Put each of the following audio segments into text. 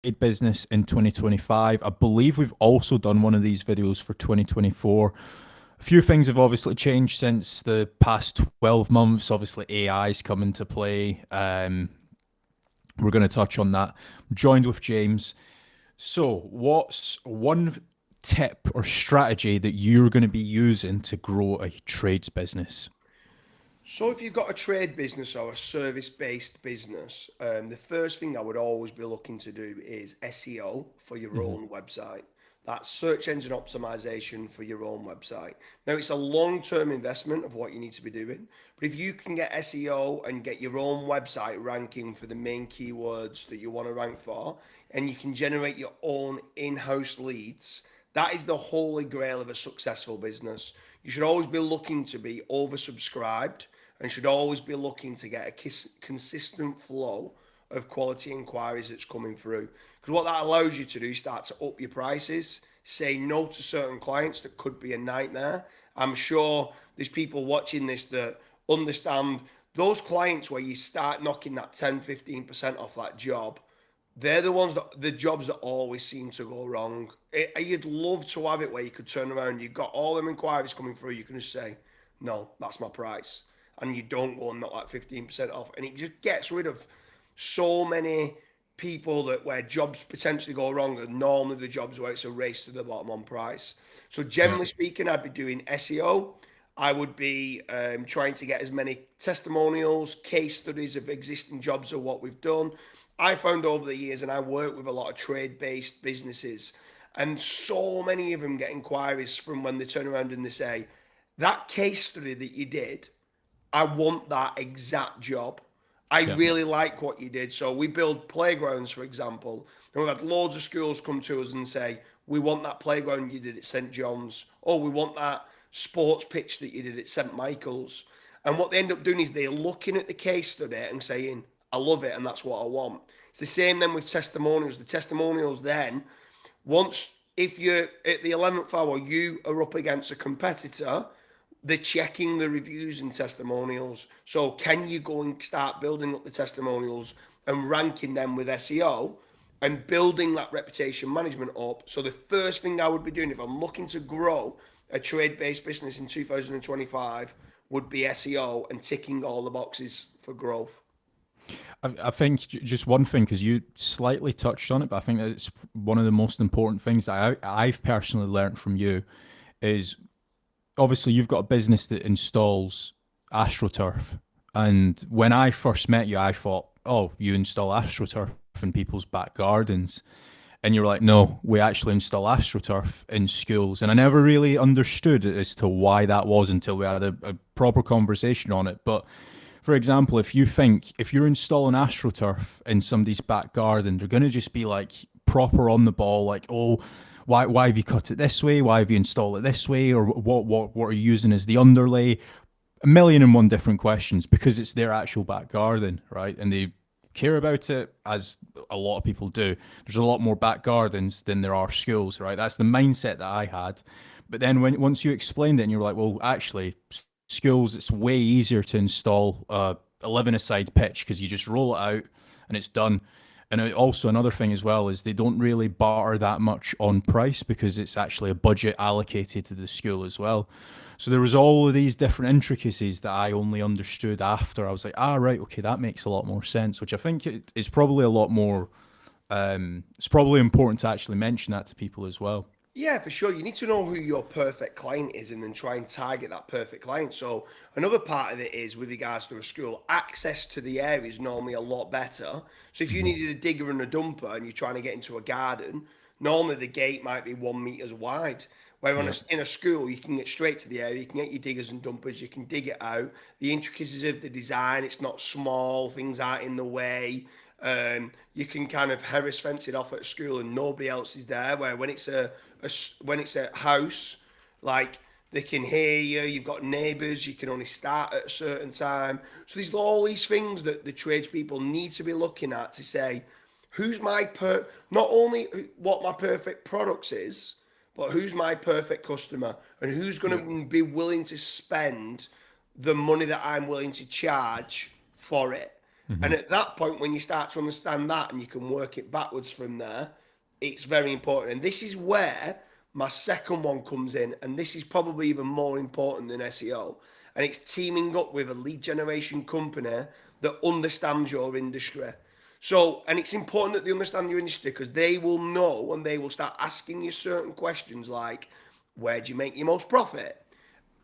business in 2025. I believe we've also done one of these videos for 2024. A few things have obviously changed since the past 12 months. Obviously, AI's come into play. We're going to touch on that. I'm joined with James. So, what's one tip or strategy that you're going to be using to grow a trades business? So if you've got a trade business or a service-based business, the first thing I would always be looking to do is SEO for your Hmm. own website. That's search engine optimization for your own website. Now it's a long-term investment of what you need to be doing, but if you can get SEO and get your own website ranking for the main keywords that you want to rank for, and you can generate your own in-house leads, that is the holy grail of a successful business. You should always be looking to be oversubscribed and should always be looking to get a consistent flow of quality inquiries that's coming through. Because what that allows you to do is start to up your prices, say no to certain clients that could be a nightmare. I'm sure there's people watching this that understand those clients where you start knocking that 10-15% off that job. They're the ones that the jobs that always seem to go wrong. You'd love to have it where you could turn around, you've got all them inquiries coming through, you can just say, no, that's my price. And you don't go and knock like 15% off. And it just gets rid of so many people that where jobs potentially go wrong are normally the jobs where it's a race to the bottom on price. So Yeah. generally speaking, I'd be doing SEO. I would be trying to get as many testimonials, case studies of existing jobs of what we've done. I found over the years, and I work with a lot of trade-based businesses, and so many of them get inquiries from when they turn around and they say, that case study that you did, I want that exact job. I Yeah. really like what you did. So we build playgrounds, for example, and we've had loads of schools come to us and say, we want that playground you did at St. John's, or we want that sports pitch that you did at St. Michael's. And what they end up doing is they're looking at the case study and saying, I love it, and that's what I want. It's the same then with testimonials. The testimonials then, once if you're at the 11th hour, you are up against a competitor, they're checking the reviews and testimonials. So can you go and start building up the testimonials and ranking them with SEO and building that reputation management up? So the first thing I would be doing if I'm looking to grow a trade-based business in 2025 would be SEO and ticking all the boxes for growth. I think just one thing, because you slightly touched on it, but I think that it's one of the most important things that I've personally learned from you is obviously you've got a business that installs AstroTurf. And when I first met you, I thought, oh, you install AstroTurf in people's back gardens. And you're like, no, we actually install AstroTurf in schools. And I never really understood as to why that was until we had a proper conversation on it. But for example, if you're installing AstroTurf in somebody's back garden, they're going to just be like proper on the ball, like, oh, why have you cut it this way? Why have you installed it this way? Or what are you using as the underlay? A million and one different questions because it's their actual back garden, right? And they care about it as a lot of people do. There's a lot more back gardens than there are schools, right? That's the mindset that I had. But then once you explained it and you're like, well, actually, schools, it's way easier to install a 11-a-side pitch because you just roll it out and it's done. And also another thing as well is they don't really barter that much on price because it's actually a budget allocated to the school as well. So there was all of these different intricacies that I only understood after. I was like, ah, right, okay, that makes a lot more sense. Which I think is probably a lot more. It's probably important to actually mention that to people as well. Yeah, for sure. You need to know who your perfect client is and then try and target that perfect client. So another part of it is with regards to a school, access to the area is normally a lot better. So if you Hmm. needed a digger and a dumper and you're trying to get into a garden, normally the gate might be 1 meters wide. Where Yeah. in a school, you can get straight to the area, you can get your diggers and dumpers, you can dig it out. The intricacies of the design, it's not small, things aren't in the way. You can kind of Harris fence it off at school and nobody else is there. Where when it's when it's a house, like they can hear you. You've got neighbours. You can only start at a certain time. So there's all these things that the tradespeople need to be looking at to say, who's my not only what my perfect products is, but who's my perfect customer and who's going Yeah. to be willing to spend the money that I'm willing to charge for it. And at that point, when you start to understand that and you can work it backwards from there, it's very important. And this is where my second one comes in. And this is probably even more important than SEO. And it's teaming up with a lead generation company that understands your industry. So, and it's important that they understand your industry because they will know and they will start asking you certain questions like, where do you make your most profit?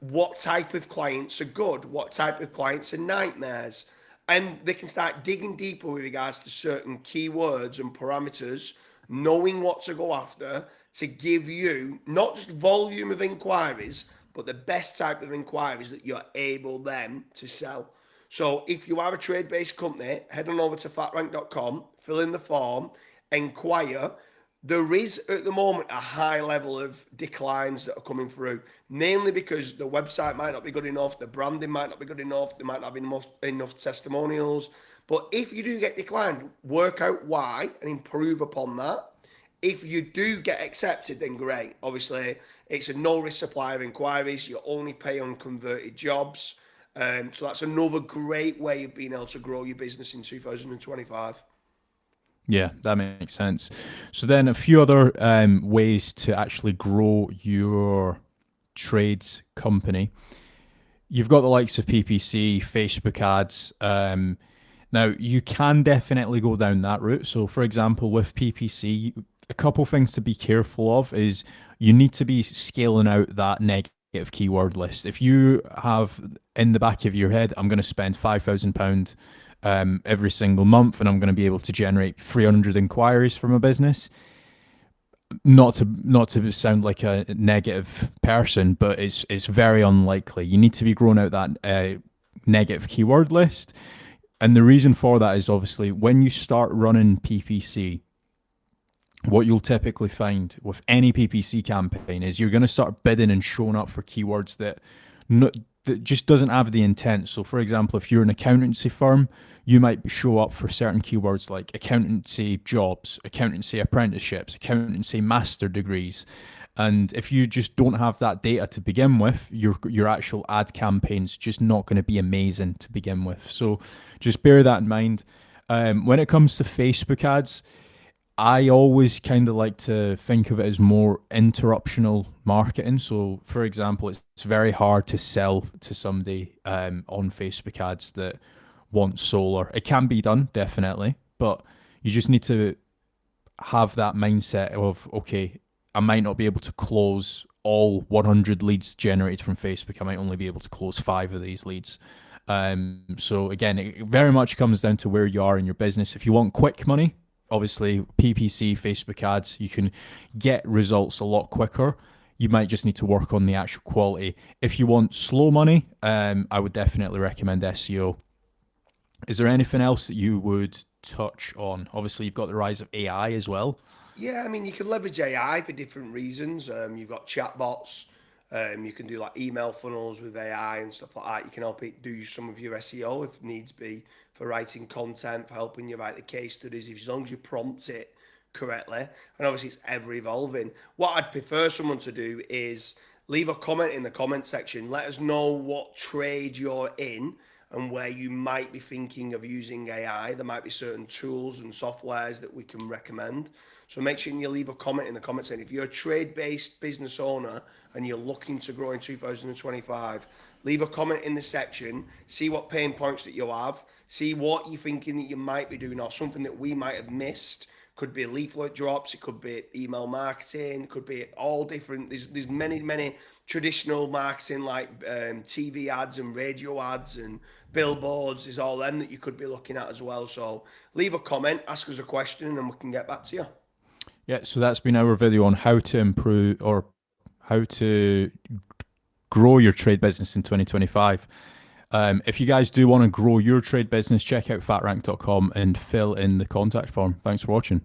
What type of clients are good? What type of clients are nightmares? And they can start digging deeper with regards to certain keywords and parameters, knowing what to go after to give you not just volume of inquiries, but the best type of inquiries that you're able then to sell. So if you are a trade-based company, head on over to fatrank.com, fill in the form, inquire. There is at the moment a high level of declines that are coming through, mainly because the website might not be good enough, the branding might not be good enough, there might not be enough testimonials. But if you do get declined, work out why and improve upon that. If you do get accepted, then great. Obviously, it's a no-risk supply of inquiries. You only pay on converted jobs. So that's another great way of being able to grow your business in 2025. Yeah, that makes sense. So then a few other ways to actually grow your trades company. You've got the likes of PPC, Facebook ads. Now, you can definitely go down that route. So, for example, with PPC, a couple things to be careful of is you need to be scaling out that negative keyword list. If you have in the back of your head, I'm going to spend £5,000 every single month and I'm going to be able to generate 300 inquiries from a business, not to sound like a negative person, but it's very unlikely. You need to be growing out that negative keyword list. And the reason for that is obviously when you start running PPC, what you'll typically find with any PPC campaign is you're going to start bidding and showing up for keywords that just doesn't have the intent. So for example, if you're an accountancy firm, you might show up for certain keywords like accountancy jobs, accountancy apprenticeships, accountancy master degrees. And if you just don't have that data to begin with, your actual ad campaign's just not going to be amazing to begin with. So just bear that in mind. When it comes to Facebook ads, I always kind of like to think of it as more interruptional marketing. So for example, it's very hard to sell to somebody on Facebook ads that wants solar. It can be done, definitely, but you just need to have that mindset of, okay, I might not be able to close all 100 leads generated from Facebook. I might only be able to close 5 of these leads. So again, it very much comes down to where you are in your business. If you want quick money, obviously PPC, Facebook ads, you can get results a lot quicker. You might just need to work on the actual quality. If you want slow money, I would definitely recommend SEO. Is there anything else that you would touch on? Obviously, you've got the rise of AI as well. Yeah, I mean, you can leverage AI for different reasons. You've got chatbots. You can do like email funnels with AI and stuff like that. You can help it do some of your SEO if needs be for writing content, for helping you write the case studies, as long as you prompt it correctly. And obviously, it's ever evolving. What I'd prefer someone to do is leave a comment in the comment section. Let us know what trade you're in and where you might be thinking of using AI. There might be certain tools and softwares that we can recommend. So make sure you leave a comment in the comment section. If you're a trade-based business owner and you're looking to grow in 2025, leave a comment in the section, see what pain points that you have, see what you're thinking that you might be doing or something that we might have missed. Could be leaflet drops, it could be email marketing, it could be all different. There's many traditional marketing like TV ads and radio ads and billboards. Is all them that you could be looking at as well. So leave a comment, ask us a question, and we can get back to you. Yeah, so that's been our video on how to improve or how to grow your trade business in 2025. If you guys do want to grow your trade business, check out fatrank.com and fill in the contact form. Thanks for watching.